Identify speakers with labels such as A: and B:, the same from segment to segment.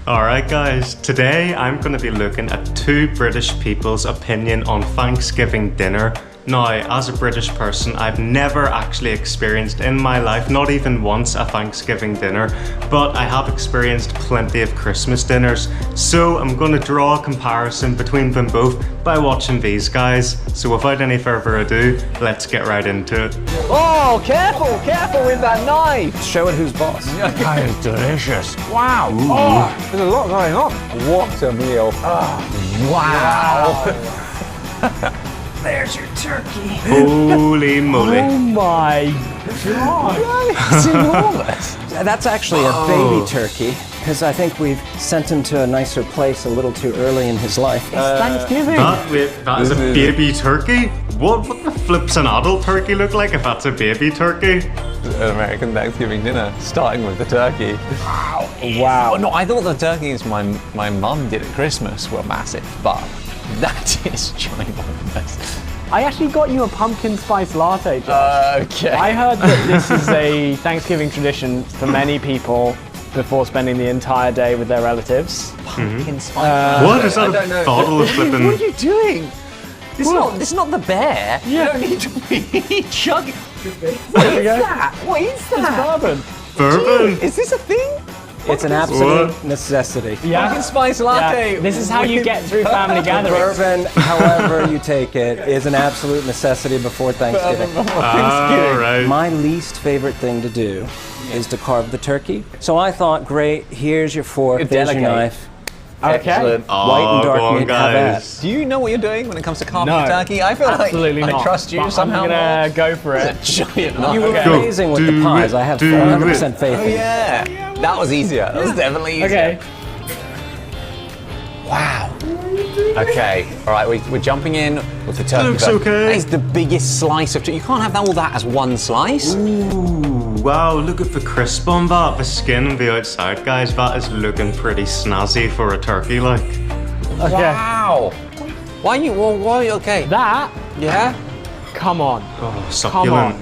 A: Alright guys, today I'm going to be looking at two British people's opinion on Thanksgiving dinner. Now, as a British person, I've never actually experienced in my life, not even once, a Thanksgiving dinner, but I have experienced plenty of Christmas dinners. So I'm going to draw a comparison between them both by watching these guys. So without any further ado, let's get right into it.
B: Oh, careful with that knife!
C: Show it who's boss.
B: That is delicious. Wow. Oh, there's a lot going on. What a meal. Oh, wow.
C: There's your turkey.
A: Holy moly.
B: Oh my God. It's enormous.
C: That's actually a baby turkey, because I think we've sent him to a nicer place a little too early in his life.
B: It's Thanksgiving.
A: That is a baby turkey? What the flip's an adult turkey look like if that's a baby turkey?
D: An American Thanksgiving dinner, starting with the turkey.
B: Wow.
D: Oh, no, I thought the turkeys my mum did at Christmas were massive, but that is ginormous.
B: I actually got you a pumpkin spice latte, Josh.
D: Okay.
B: I heard that this is a Thanksgiving tradition for many people before spending the entire day with their relatives.
D: Pumpkin spice.
A: What is that a bottle of flipping?
D: What are you doing? This is not the bear.
B: Yeah.
D: You don't need to be chugging.
B: There we go.
D: What is
B: It's bourbon.
A: Bourbon?
D: Is this a thing?
C: It's an absolute necessity.
D: Pumpkin spice latte.
B: Yeah. This is how you get through family gatherings.
C: Bourbon, however you take it, is an absolute necessity before Thanksgiving.
A: All right.
C: My least favorite thing to do is to carve the turkey. So I thought, great, here's your fork,
D: It's
C: there's your
D: delicate.
C: knife.
B: Okay.
D: Excellent.
C: White and dark
A: go on,
C: meat, have at
A: guys.
D: Do you know what you're doing when it comes to carving
B: No,
D: turkey? I feel
B: absolutely
D: like
B: not.
D: I trust you
B: But
D: somehow.
B: I'm gonna go for it.
D: It's a giant knife.
C: You were
A: Go,
C: amazing with the
A: do
C: pies.
A: it,
C: I have
A: do
C: 100%
A: it.
C: faith
D: Oh
C: in you.
D: yeah, that was easier. That was definitely easier.
B: Okay.
D: Wow. Okay. All right. We're jumping in with the turkey.
A: Looks
D: but
A: okay.
D: That is the biggest slice of turkey. You can't have all that as one slice.
A: Ooh, wow, look at the crisp on that. The skin on the outside, guys, that is looking pretty snazzy for a turkey, like.
B: Okay.
D: Wow. Why are you? Well, why are you okay?
B: That.
D: Yeah.
B: Come on.
A: Oh, succulent.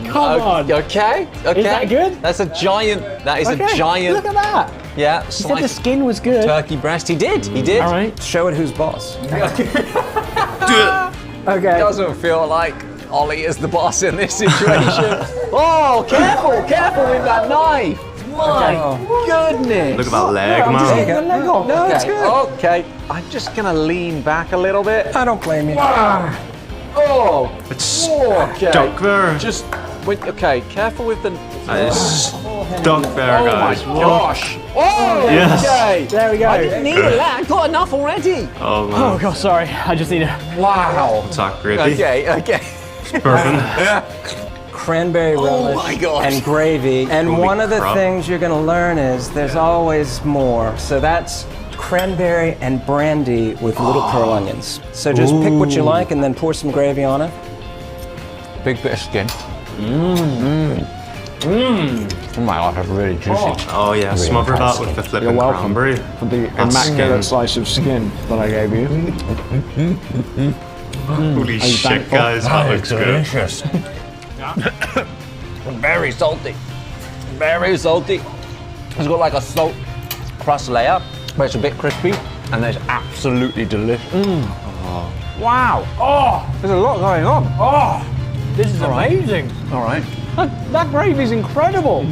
B: Come on.
D: Okay. Okay.
B: Is that good?
D: That's a giant. That is
B: Okay,
D: a giant.
B: Look at that.
D: Yeah.
B: He said the
D: Slice
B: skin was good.
D: turkey breast. He did. He did.
B: All right.
C: Show it who's boss.
B: Okay.
D: Doesn't feel like Ollie is the boss in this situation. Oh, careful with that knife. My goodness.
A: Look at that leg,
B: I'm just
A: man.
B: taking the leg off.
D: No, it's
B: Okay.
D: good. Okay, I'm just gonna lean back a little bit.
C: I don't blame you.
D: Oh,
A: It's
D: okay.
A: stuck there.
D: Just wait. Okay, careful with the.
A: That is stuck there,
D: Oh my
A: guys.
D: gosh. Oh,
A: Yes.
D: okay.
B: There we go.
D: I didn't need a lot. I got enough already.
A: Oh, man.
B: Oh god, sorry. I just need a.
D: Wow.
A: What's that, gravy?
D: Okay.
A: Bourbon.
C: Cranberry relish
D: my gosh.
C: and gravy. And
A: Holy
C: one of the
A: crap.
C: things you're gonna learn is there's always more. So that's cranberry and brandy with little pearl onions. So just pick what you like and then pour some gravy on it.
D: Big bit of skin. Oh my god, that's really juicy.
A: Oh, yeah, smother that with the flipping cranberry.
B: For the
A: That's
B: immaculate
A: skin.
B: slice of skin that I gave you.
A: Holy shit,
B: thankful?
A: guys, that looks good.
D: Delicious. Very salty. Very salty. It's got like a salt crust layer, but it's a bit crispy, and it's absolutely delicious.
B: Wow. Oh, there's a lot going on. Oh, this is amazing.
D: All right.
B: That gravy's incredible.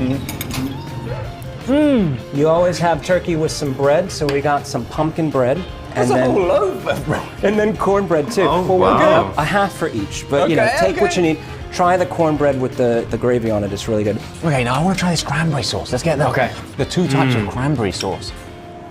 C: You always have turkey with some bread, so we got some pumpkin bread. And then,
D: all over.
C: and then cornbread too.
A: Oh,
C: well, we're
A: wow.
C: gonna a half for each, but you know,
D: Okay,
C: take what
D: okay.
C: you need. Try the cornbread with the gravy on it. It's really good.
D: Okay, now I want to try this cranberry sauce. Let's get that.
B: Okay.
D: The two types of cranberry sauce.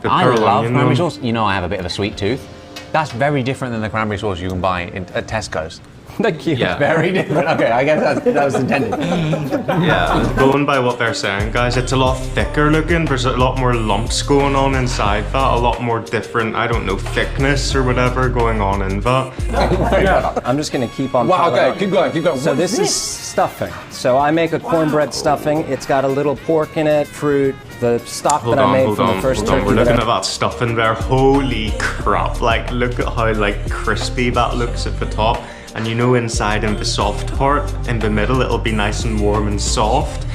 A: The
D: I
A: pearl
D: love
A: onion,
D: cranberry
A: though.
D: sauce. You know I have a bit of a sweet tooth. That's very different than the cranberry sauce you can buy at Tesco's.
C: Thank you.
A: Yeah.
D: Very different. Okay, I guess that was intended.
A: Yeah, going by what they're saying, guys, it's a lot thicker looking. There's a lot more lumps going on inside that, a lot more different, I don't know, thickness or whatever going on in that.
C: I'm just gonna keep on.
D: Wow,
C: piling
D: okay,
C: on.
D: keep going, keep going.
C: So
D: What
C: this is stuffing. So I make a cornbread stuffing. It's got a little pork in it, fruit, the stock
A: Hold
C: that I
A: on,
C: made
A: hold
C: from
A: on,
C: the first
A: hold on.
C: turkey.
A: We're looking
C: that
A: at that stuff in there. Holy crap. Like, look at how, like, crispy that looks at the top. And you know inside in the soft part, in the middle, it'll be nice and warm and soft.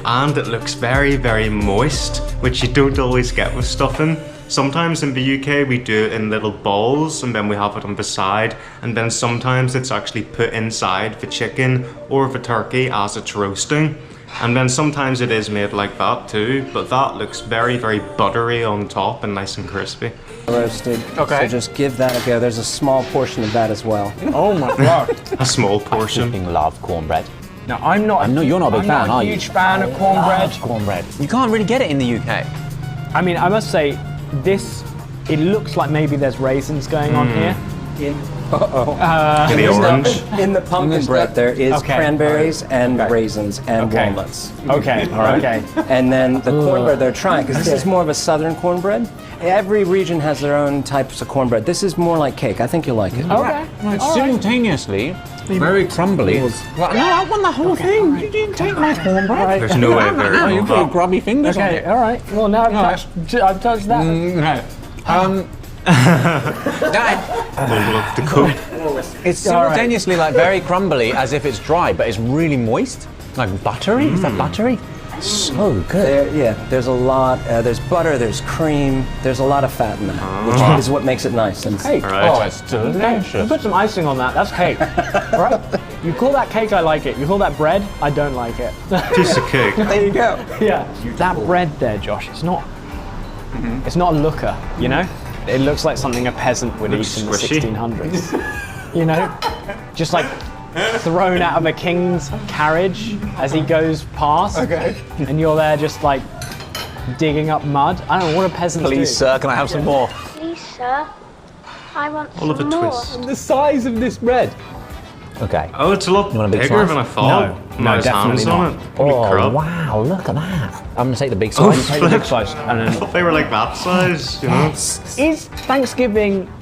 A: and it looks very, very moist, which you don't always get with stuffing. Sometimes in the UK we do it in little balls and then we have it on the side, and then sometimes it's actually put inside the chicken or the turkey as it's roasting. And then sometimes it is made like that too, but that looks very, very buttery on top and nice and crispy.
C: Roasted.
D: Okay.
C: So just give that a go. There's a small portion of that as well.
B: Oh my god.
A: A small portion.
D: I love cornbread.
B: Now I'm not.
D: No, you're not a big fan, are you?
B: Huge fan of cornbread.
D: Cornbread. You can't really get it in the UK.
B: I mean, I must say, it looks like maybe there's raisins going on here.
A: In the orange.
C: In the pumpkin bread, there is
B: Okay.
C: cranberries and raisins and walnuts.
B: Okay, all right. Okay.
C: And then the cornbread they're trying, because this is more of a southern cornbread. Every region has their own types of cornbread. This is more like cake. I think you'll like it.
B: Okay.
D: It's simultaneously very crumbly. Well, no, I want the whole thing. You didn't take my cornbread.
A: There's no way they're
D: Oh, you put grubby fingers on
B: Okay,
D: it.
B: all right. Well, now I've touched that.
A: the cook.
D: It's simultaneously like very crumbly as if it's dry, but it's really moist. Like buttery? Is that buttery? So good.
C: There's a lot. There's butter, there's cream, there's a lot of fat in that, which is what makes it nice. And
B: Cake.
A: Right.
D: Oh, it's delicious.
B: Put some icing on that. That's cake. Right? You call that cake, I like it. You call that bread, I don't like it.
A: Piece of cake.
C: there you go.
B: Yeah. That bread there, Josh, it's not. It's not a looker, you know. It looks like something a peasant would
A: Looks
B: eat in the
A: squishy.
B: 1600s. You know, just like thrown out of a king's carriage as he goes past. Okay. And you're there just like digging up mud. I don't know, what do peasants do?
D: Please, sir, can I have some more?
E: Please, sir. I want
A: Oliver
E: some more.
A: Twist.
D: The size of this bread. Okay.
A: Oh, it's a lot
D: want a big
A: bigger
D: slice?
A: than I thought.
B: No,
A: Nice
B: definitely
A: hands
B: not.
A: on it. Holy crap.
D: wow, look at that. I'm gonna take the big
A: Oh,
D: slice.
B: Take the big slice and
A: I
B: then.
A: thought they were like that size, you know?
B: Is Thanksgiving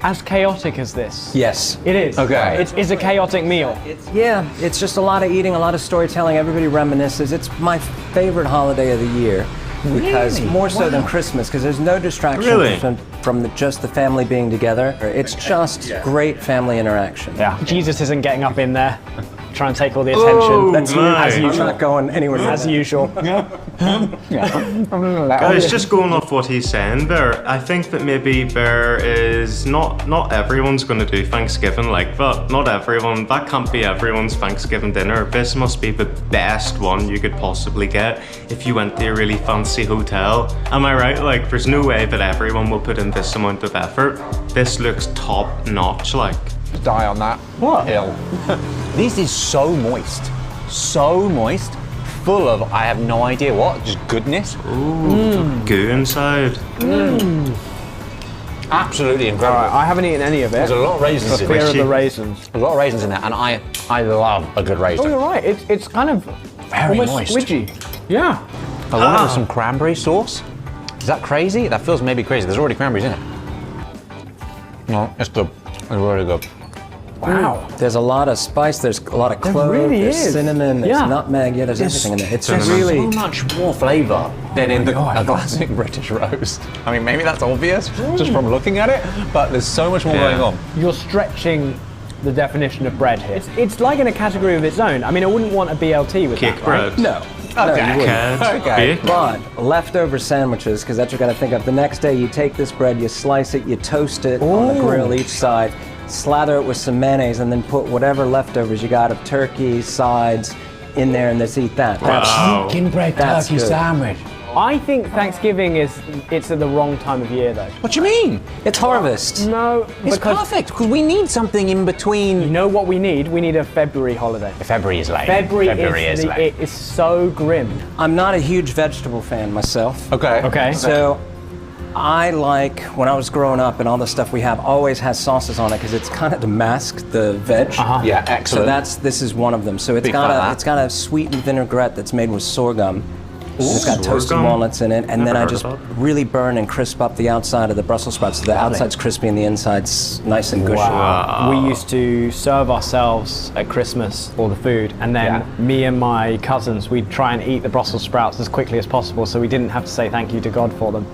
B: as chaotic as this?
C: Yes.
B: It is.
D: Okay.
B: It's a chaotic meal.
C: Yeah, it's just a lot of eating, a lot of storytelling. Everybody reminisces. It's my favorite holiday of the year. Because more so than Christmas, because there's no distraction
A: Really?
C: from just the family being together. It's just great family interaction.
B: Yeah. Jesus isn't getting up in there, trying to take all the attention.
A: Oh,
C: That's
A: nice.
C: as usual. I'm not going anywhere near
B: As
C: that.
B: usual.
A: Guys, just going off what he's saying there, I think that maybe there is not everyone's going to do Thanksgiving like that. Not everyone. That can't be everyone's Thanksgiving dinner. This must be the best one you could possibly get if you went to a really fancy hotel. Am I right? Like, there's no way that everyone will put in this amount of effort. This looks top notch, like.
D: Die on that hill. This is so moist. So moist. Full of, I have no idea what, just goodness.
A: Goo inside.
D: Absolutely incredible.
B: I haven't eaten any of it.
D: There's a lot of raisins
B: For
D: in
B: fear
D: it.
B: of the raisins.
D: A lot of raisins in there, and I love a good
B: Oh,
D: raisin.
B: you're right. It's kind of
D: Very
B: almost
D: moist.
B: squidgy. Yeah.
D: I want it with some cranberry sauce. Is that crazy? That feels maybe crazy. There's already cranberries in it. No, it's good. It's really good.
B: Wow.
C: There's a lot of spice. There's a lot of clove.
B: really
C: there's
B: is.
C: cinnamon. There's
B: Yeah.
C: nutmeg. Yeah, there's everything in there. It's
A: cinnamon.
C: really.
D: So much more flavour than in a classic British roast. I mean, maybe that's obvious just from looking at it, but there's so much more
A: Yeah.
D: going on.
B: You're stretching the definition of bread here. It's like in a category of its own. I mean, I wouldn't want a BLT with
A: Cake
B: that, right?
A: bread.
C: No. No, you wouldn't.
A: Cad,
D: Okay.
A: bake.
C: But leftover sandwiches, because that's what you got to think of. The next day, you take this bread, you slice it, you toast it on the grill each side, slather it with some mayonnaise, and then put whatever leftovers you got of turkey, sides in there, and let's eat that.
A: Wow.
D: Bread
C: That's turkey good.
D: sandwich.
B: I think Thanksgiving it's at the wrong time of year though.
D: What do you mean?
C: It's harvest.
B: No,
D: It's
B: because
D: perfect, because we need something in between.
B: you know what we need? We need a February holiday.
D: February is late.
B: February is it is so grim.
C: I'm not a huge vegetable fan myself.
D: Okay.
B: Okay.
C: So I like, when I was growing up and all the stuff we have always has sauces on it because it's kind of to mask the veg.
D: Yeah,
C: So
D: excellent.
C: this is one of them. So it's
D: Big fan of that.
C: it's got a sweetened vinaigrette that's made with sorghum. It's got toasted
A: Sorghum?
C: walnuts in it, and then
A: Never
C: I
A: heard
C: just
A: of
C: really burn and crisp up the outside of the Brussels sprouts. So the outside's crispy and the inside's nice and gushy.
B: We used to serve ourselves at Christmas all the food, and then me and my cousins, we'd try and eat the Brussels sprouts as quickly as possible so we didn't have to say thank you to God for them.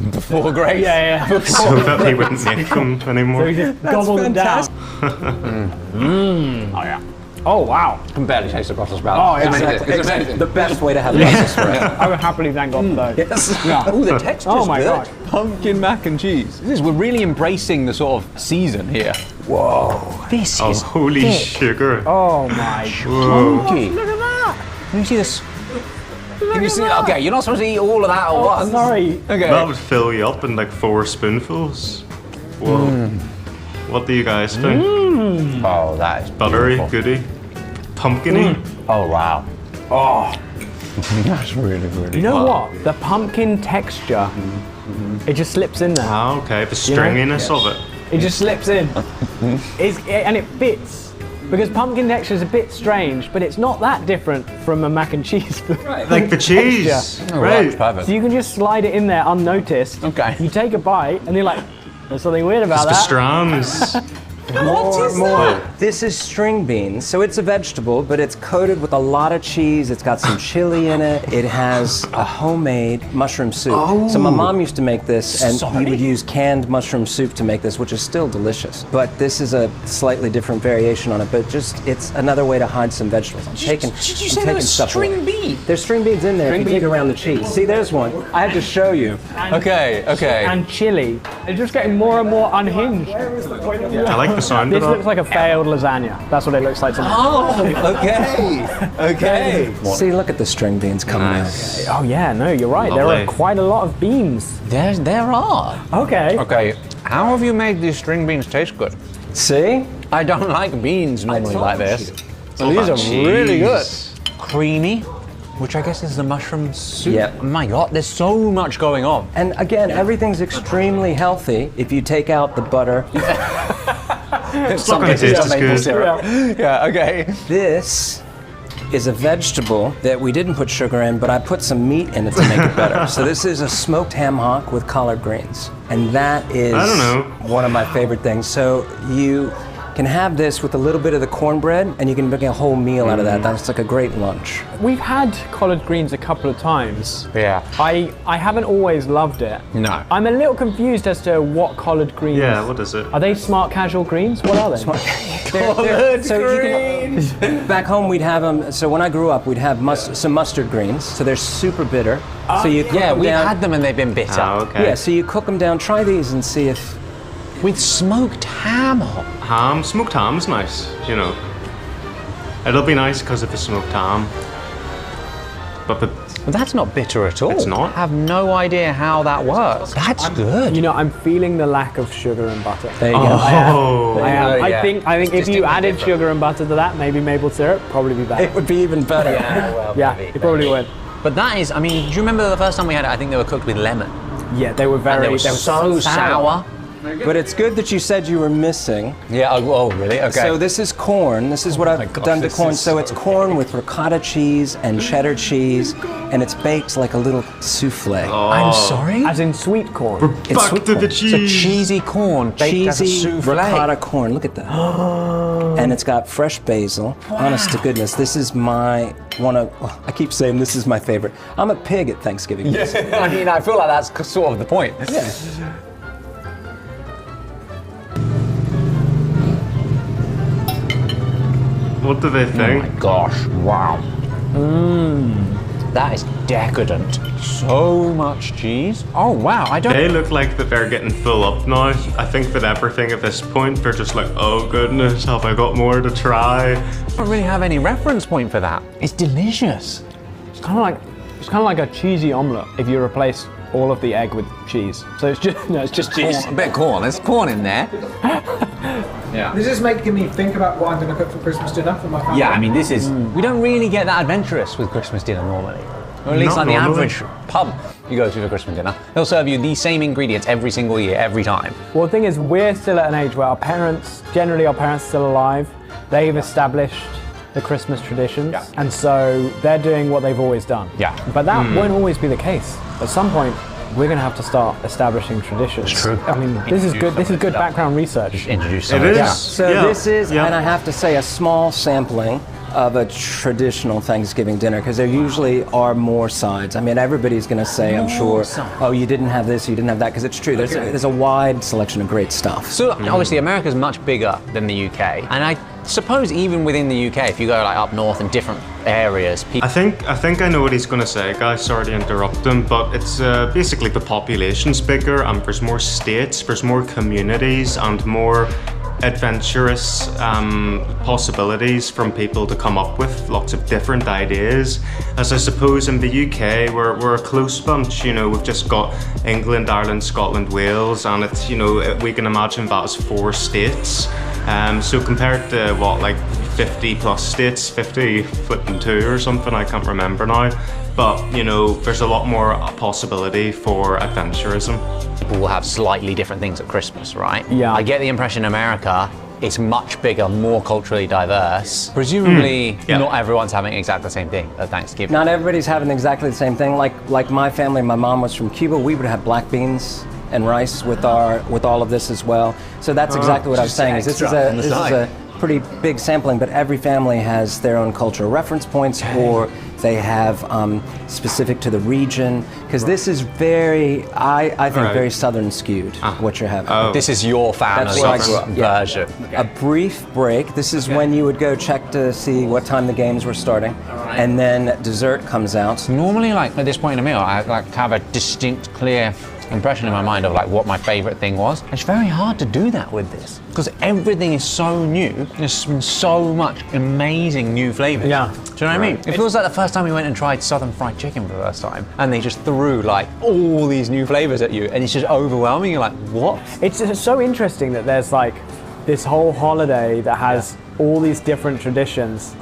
D: Before grace.
B: Yeah.
A: So that he wouldn't make them
B: So
A: anymore.
B: we just gobbled them down.
D: Oh yeah.
B: Oh, wow.
D: I can barely taste the Brussels sprout.
B: Oh, yeah.
D: It's amazing.
C: Exactly.
D: It's amazing.
C: The best way to have Brussels sprout.
B: I would happily thank God for those.
C: Yes.
B: Yeah.
D: Oh, the texture's
B: Oh my
D: good.
B: God.
D: Pumpkin mac and cheese. We're really embracing the sort of season here. Whoa. This
A: Oh,
D: is
A: holy
D: thick.
A: sugar.
B: Oh my
A: Whoa.
D: Chunky.
B: Look at that.
D: Can you see this? Can you see? Okay, you're not supposed to eat all of that at once.
B: Sorry.
D: Okay.
A: That would fill you up in like 4 spoonfuls. Whoa. What do you guys think?
D: Oh, that is
A: Buttery,
D: beautiful.
A: goody, pumpkiny.
D: Oh, wow. Oh. That's really, really
B: You know
A: Wow.
B: what? The pumpkin texture, it just slips in there.
A: Ah, okay. The stringiness of it.
B: It just slips in. And it fits. Because pumpkin texture is a bit strange, but it's not that different from a mac and cheese.
A: Like the cheese.
D: Oh,
A: Right.
D: that's perfect.
B: So you can just slide it in there unnoticed.
D: Okay.
B: You take a bite, and you're like, there's something weird about
A: It's the
B: that.
A: strands.
C: More. This is string beans, so it's a vegetable, but it's coated with a lot of cheese. It's got some chili in it. It has a homemade mushroom soup. So my mom used to make this, and you would use canned mushroom soup to make this, which is still delicious. But this is a slightly different variation on it. But just it's another way to hide some vegetables. I'm taking stuff away.
D: beans?
C: There's string beans in there. If you dig around the cheese. See, there's one. I had to show you.
D: Okay, okay.
B: And chili. It's just getting more and more unhinged.
A: I like the sound of
B: This looks
A: that.
B: like a failed lasagna. That's what it looks like to me.
D: Oh, okay. Okay.
C: See, look at the string beans coming out.
B: Oh yeah, no, you're right. There
A: Lovely.
B: are quite a lot of beans.
D: There are.
B: Okay.
D: Okay, how have you made these string beans taste good?
C: See?
D: I don't like beans normally like this.
A: All
D: These
A: that
D: are really good.
A: cheese.
D: Creamy, which I guess is the mushroom soup.
C: Yep.
D: My God, there's so much going on.
C: And again, everything's extremely healthy if you take out the butter.
A: It's not going to taste as good.
D: Yeah, okay.
C: This is a vegetable that we didn't put sugar in, but I put some meat in it to make it better. So this is a smoked ham hock with collard greens. And that is
A: I don't know.
C: one of my favorite things. So you can have this with a little bit of the cornbread, and you can make a whole meal out of that. That's like a great lunch.
B: We've had collard greens a couple of times.
D: Yeah.
B: I haven't always loved it.
D: No.
B: I'm a little confused as to what collard greens.
A: Yeah, what is it?
B: Are they smart casual greens? What are they?
C: Back home we'd have them. So when I grew up, we'd have some mustard greens. So they're super bitter. So you cook
D: Yeah,
C: them
D: we've
C: down.
D: had them and they've been bitter.
A: Oh, okay.
C: Yeah, so you cook them down. Try these and see if.
D: With smoked ham hock.
A: Ham, smoked ham's nice, you know. It'll be nice because of the smoked ham. But
D: Well, that's not bitter at all.
A: It's not?
D: I have no idea how that works. That's good.
B: You know, I'm feeling the lack of sugar and butter.
C: There you go.
A: oh,
B: I am.
D: yeah.
B: I think if you added sugar and butter to that, maybe maple syrup, probably be better.
C: It would be even better.
B: Yeah, it probably would.
D: But that is, I mean, do you remember the first time we had it? I think they were cooked with lemon.
B: Yeah, they were very.
D: They were so sour.
C: But it's good that you said you were missing.
D: Yeah, oh, really? Okay.
C: So this is corn. This is what I've
D: gosh,
C: done to
D: this
C: corn.
D: is
C: So it's corn with ricotta cheese and cheddar cheese, and it's baked like a little souffle.
D: I'm sorry?
B: As in sweet corn.
C: It's
A: back
C: sweet
A: to the
C: corn.
D: So
A: cheese.
D: cheesy corn baked as a
C: Cheesy
D: souffle.
C: ricotta corn. Look at that. And it's got fresh basil. Honest to goodness, this is my one of. Oh, I keep saying this is my favorite. I'm a pig at Thanksgiving.
D: Yeah, I mean, I feel like that's sort of the point.
C: Yeah.
A: What do they
D: Oh
A: think?
D: my gosh, wow. That is decadent. So much cheese. Oh wow, I don't.
A: They look like that they're getting full up now. I think that everything at this point, they're just like, oh goodness, have I got more to try?
D: don't really have any reference point for that. It's delicious.
B: It's kind of like a cheesy omelette if you replace all of the egg with cheese. So it's just cheese.
D: A bit of corn. There's corn in there. Yeah.
F: This is making me think about what I'm going to cook for Christmas dinner for my family.
D: Yeah, I mean, this is. We don't really get that adventurous with Christmas dinner normally. Or at least
A: Not
D: like the
A: normally.
D: average pub you go to for Christmas dinner. They'll serve you the same ingredients every single year, every time.
B: Well, the thing is, we're still at an age where our parents are still alive. They've established the Christmas traditions,
D: Yeah.
B: and so they're doing what they've always done.
D: Yeah.
B: But that won't always be the case. At some point, we're going to have to start establishing traditions.
D: It's true.
B: I mean, this is good. This is good background research.
D: Introduce
A: It
D: some of
A: is.
D: that.
C: So
A: Yeah.
C: this is,
A: Yeah.
C: and I have to say, a small sampling of a traditional Thanksgiving dinner because there usually are more sides. I mean, everybody's going to say, I'm sure, oh, you didn't have this, you didn't have that, because it's true. There's a wide selection of great stuff.
D: So obviously America's much bigger than the UK, and I suppose even within the UK, if you go like up north in different areas,
A: I think I know what he's going to say, guys. Sorry to interrupt him, but it's basically the population's bigger, and there's more states, there's more communities, and more adventurous possibilities from people to come up with lots of different ideas. As I suppose in the UK, we're a close bunch. You know, we've just got England, Ireland, Scotland, Wales, and it's, you know, we can imagine that as 4 states. So compared to what, like 50 plus states, 50 flipping 2 or something, I can't remember now. But, you know, there's a lot more possibility for adventurism.
D: people will have slightly different things at Christmas, right?
B: Yeah.
D: I get the impression in America, it's much bigger, more culturally diverse. Presumably, not everyone's having exactly the same thing at Thanksgiving.
C: Not everybody's having exactly the same thing. Like my family, my mom was from Cuba. We would have black beans and rice with all of this as well. So that's exactly what I was saying. Is this is a pretty big sampling, but every family has their own cultural reference points, or they have specific to the region, because this is very, I think, very southern skewed, what you're having.
D: This is your family's version.
C: A brief break. This is when you would go check to see what time the games were starting, and then dessert comes out.
D: Normally, like at this point in the meal, I like have a distinct, clear impression in my mind of like what my favorite thing was. It's very hard to do that with this because everything is so new. There's been so much amazing new flavors.
B: Yeah.
D: Do you know what I mean? It feels like the first time we went and tried Southern fried chicken for the first time, and they just threw like all these new flavors at you, and it's just overwhelming. You're like, what?
B: It's just so interesting that there's like this whole holiday that has all these different traditions.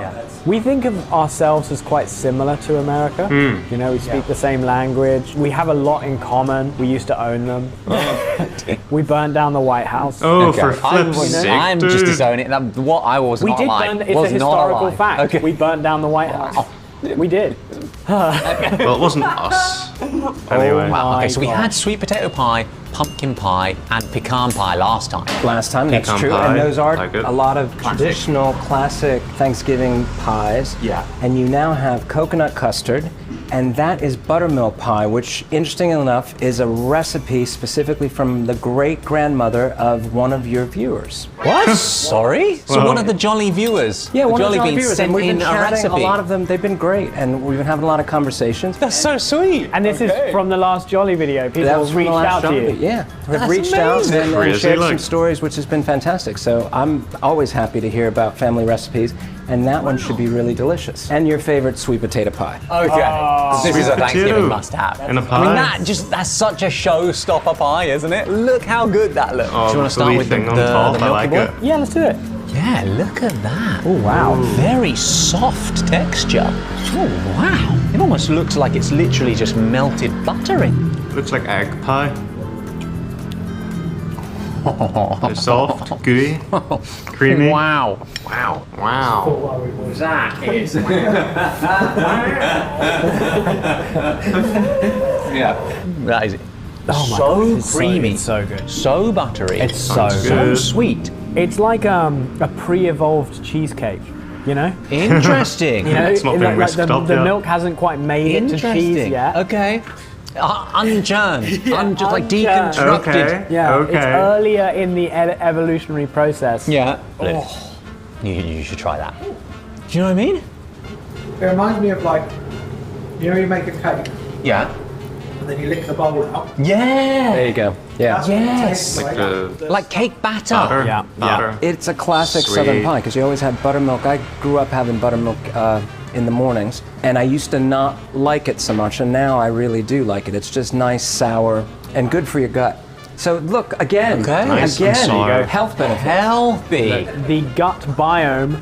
B: We think of ourselves as quite similar to America. You know, we speak the same language. We have a lot in common. We used to own them. We burned down the White House.
A: Oh, for flip's sake,
D: I'm
A: dude.
D: just disowning it. That, what I was
B: We
D: not
B: did
D: alive.
B: burn, it's
D: was
B: a
D: not
B: historical
D: alive.
B: fact.
D: Okay.
B: We burnt down the White House. We did.
A: Well, it wasn't us. Anyway.
D: Wow. Okay, so we
B: God.
D: had sweet potato pie, pumpkin pie, and pecan pie last time.
C: Last time, that's
A: Pecan
C: true.
A: pie,
C: And those are
A: like it.
C: a lot of traditional, classic Thanksgiving pies.
D: Yeah.
C: And you now have coconut custard, and that is buttermilk pie, which, interesting enough, is a recipe specifically from the great-grandmother of one of your viewers.
D: What? Sorry? So
A: Well-
D: one of the jolly viewers?
C: Yeah,
D: the
C: one of
D: jolly
C: the
D: beans
C: viewers,
D: sent
C: and we've been
D: in a
C: chatting,
D: recipe.
C: a lot of them, they've been great, and we've been having a lot of conversations.
D: That's so sweet.
B: And this is from the last Jolly video. People
C: That was from the
B: reached
C: last
B: out to
C: show.
B: you.
C: Yeah, we've
D: That's
C: reached out
D: amazing.
C: and
A: Crazy,
C: shared some
A: like-
C: stories, which has been fantastic. So I'm always happy to hear about family recipes, and that one should be really delicious. And your favorite sweet potato pie.
D: Okay. This is a
A: Sweet
D: Thanksgiving
A: potato
D: must-have.
A: in a
D: I mean,
A: pie.
D: that's such a showstopper pie, isn't it? Look how good that looks.
A: Oh,
D: Do you want to start
A: the
D: with the,
A: thing on
D: the,
A: top,
D: the
A: I
D: Milky
A: like
D: Boy?
A: it.
B: Yeah, let's do it.
D: Yeah, look at that.
B: Oh, wow.
D: Very soft texture. Oh, wow. It almost looks like it's literally just melted butter in.
A: Looks like egg pie. They're soft, gooey, creamy.
D: Wow.
A: Wow. Wow.
D: That is. Yeah. That is
B: Oh my
D: so
B: God, it's
D: creamy.
B: It's so good.
D: So buttery.
B: It's so
A: Sounds
B: good.
D: so
A: good.
D: sweet.
B: It's like a pre-evolved cheesecake, you know?
D: Interesting.
B: You know,
A: It's not been
B: like
A: whisked
B: the
A: up
B: the
A: yet.
B: milk hasn't quite made it to cheese yet.
D: Okay. Unchurned. Just like
B: unchurned.
D: deconstructed.
A: Okay.
B: Yeah,
A: Okay.
B: it's earlier in the evolutionary process.
D: Yeah. Oh. You should try that. Do you know what I mean?
F: It reminds me of like, you know, you make a cake
D: Yeah.
F: and then you lick the bowl out.
D: Yeah.
C: There you go. Yeah.
F: That's what it
D: Yes.
F: tastes
A: Like the
D: Like cake batter.
A: batter.
B: Yeah,
A: Batter.
C: It's a classic
A: Sweet.
C: Southern pie because you always had buttermilk. I grew up having buttermilk in the mornings, and I used to not like it so much, and now I really do like it. It's just nice, sour, and good for your gut. So look, again,
D: Okay.
A: Nice and
C: again,
A: sour.
C: health benefits.
D: Healthy.
B: The gut biome,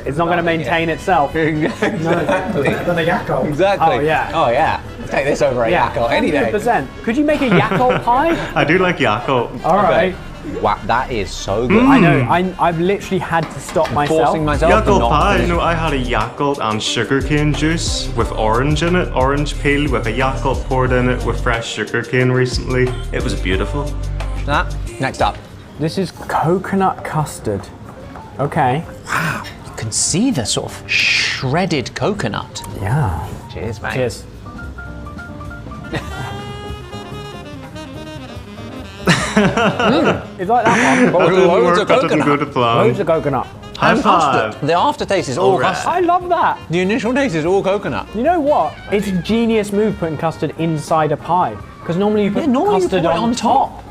B: it's not going to maintain itself.
D: Exactly.
F: Than a Yakko.
D: Exactly.
B: Oh, yeah.
D: Oh yeah. Take this over a Yakko any day.
B: 100%. Could you make a Yakult pie?
A: I do like Yakult.
B: All right.
D: Wow, that is so good.
B: I know. I've literally had to stop myself.
D: Forcing myself to
A: Yakult
D: not
A: pie,
D: finish.
A: you know, I had a Yakult and sugarcane juice with orange in it, orange peel with a Yakult poured in it with fresh sugarcane recently. It was beautiful.
D: That. Next up.
B: This is coconut custard. Okay.
D: can see the sort of shredded coconut.
B: Yeah.
D: Cheers, mate.
B: Cheers. It's like that one, but with
D: Loads of
A: That didn't
D: coconut.
A: go to plan.
B: loads of coconut.
A: High
D: And
A: five.
D: custard. The aftertaste is all
A: Alright.
D: custard.
B: I love that.
D: The initial taste is all coconut.
B: You know what? It's a genius move putting custard inside a pie. Because normally you put
D: normally you
B: custard
D: pour it on top.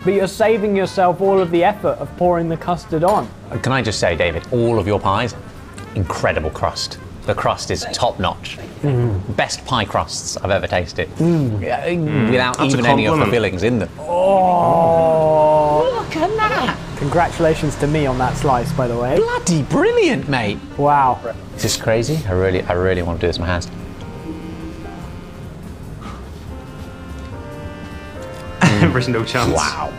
B: But you're saving yourself all of the effort of pouring the custard on.
D: Can I just say, David, all of your pies, incredible crust. The crust is top notch. Best pie crusts I've ever tasted. Yeah, without
A: That's a
D: even any of the
A: compliment.
D: fillings in them.
B: Oh!
D: Look at that!
B: Congratulations to me on that slice, by the way.
D: Bloody brilliant, mate.
B: Wow.
D: Is this crazy? I really want to do this with my hands.
A: There's no chance.
D: Wow.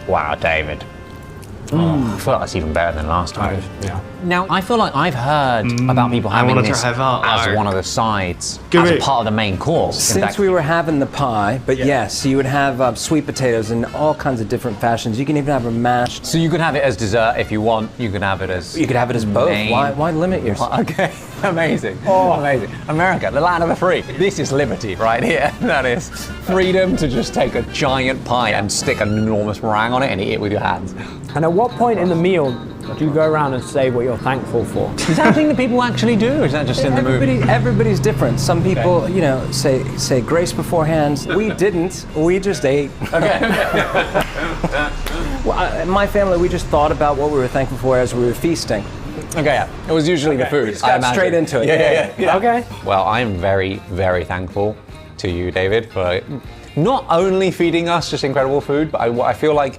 D: Wow, David. Oh, I feel like that's even better than last time.
B: Yeah.
D: Now, I feel like I've heard about people
A: I
D: having
A: wanted to
D: this
A: have that.
D: as one of the sides,
A: Give
D: as a
A: it.
D: part of the main course.
C: Since we were having the pie, but yes, you would have sweet potatoes in all kinds of different fashions. You can even have them mashed.
D: So you could have it as dessert if you want. You could have it as...
C: You could have it as both.
D: main.
C: Why limit yourself?
D: Okay, amazing. Oh, amazing. America, the land of the free. This is liberty right here. That is freedom to just take a giant pie and stick an enormous meringue on it and eat it with your hands.
B: And at what point in the meal do you go around and say what you're thankful for?
D: Is that a thing that people actually do, or is that just in the movie?
C: Everybody's different. Some people, you know, say grace beforehand. We didn't. We just ate.
D: Okay.
C: Well, my family, we just thought about what we were thankful for as we were feasting.
D: Okay, yeah. It was usually the food.
C: Just got straight into it.
D: Yeah.
B: Okay.
D: Well, I am very, very thankful to you, David, for not only feeding us just incredible food, but I feel like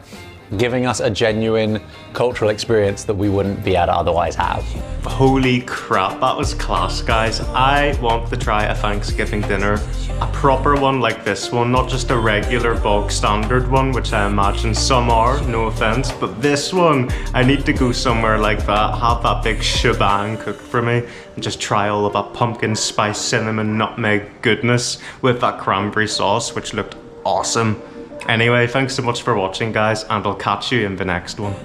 D: giving us a genuine cultural experience that we wouldn't be able to otherwise have.
A: Holy crap, that was class, guys. I want to try a Thanksgiving dinner, a proper one like this one, not just a regular bog standard one, which I imagine some are, no offense, but this one, I need to go somewhere like that, have that big shebang cooked for me, and just try all of that pumpkin spice, cinnamon, nutmeg goodness with that cranberry sauce, which looked awesome. Anyway, thanks so much for watching, guys, and I'll catch you in the next one.